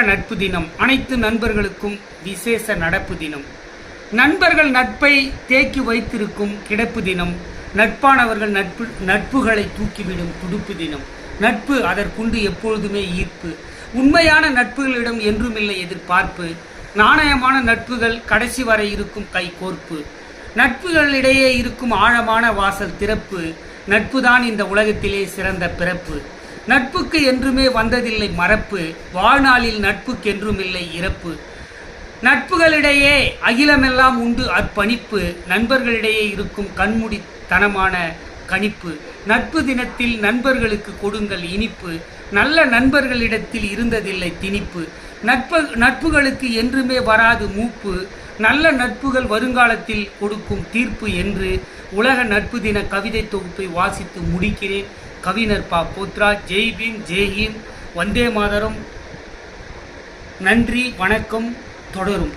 நட்பு தினம். அனைத்து நண்பர்களுக்கும் விசேஷ நடப்பு தினம். நண்பர்கள் நட்பை தேக்கி வைத்திருக்கும் கிடப்பு தினம். நட்பானவர்கள் நட்புகளை தூக்கிவிடும் துடுப்பு தினம். நட்பு அதற்குண்டு எப்பொழுதுமே ஈர்ப்பு. உண்மையான நட்புகளிடம் என்றுமில்லை எதிர்பார்ப்பு. நாணயமான நட்புகள் கடைசி வரை இருக்கும் கை கோர்ப்பு. நட்புகளிடையே இருக்கும் ஆழமான வாசல் திறப்பு. நட்புதான் இந்த உலகத்திலே சிறந்த பிறப்பு. நட்புக்கு என்றுமே வந்ததில்லை மறப்பு. வாழ்நாளில் நட்புக்கு என்றுமில்லை இறப்பு. நட்புகளிடையே அகிலமெல்லாம் உண்டு அர்ப்பணிப்பு. நண்பர்களிடையே இருக்கும் கண்மூடித்தனமான கணிப்பு. நட்பு தினத்தில் நண்பர்களுக்கு கொடுங்கள் இனிப்பு. நல்ல நண்பர்களிடத்தில் இருந்ததில்லை திணிப்பு. நட்புகளுக்கு என்றுமே வராது மூப்பு. நல்ல நட்புகள் வருங்காலத்தில் கொடுக்கும் தீர்ப்பு என்று உலக நட்பு தின கவிதை தொகுப்பை வாசித்து முடிக்கிறேன். கவிஞர் பா. போத்ரா. ஜெய் பீம், ஜெய் ஹிந்த், வந்தே மாதரம். நன்றி, வணக்கம். தொடரும்.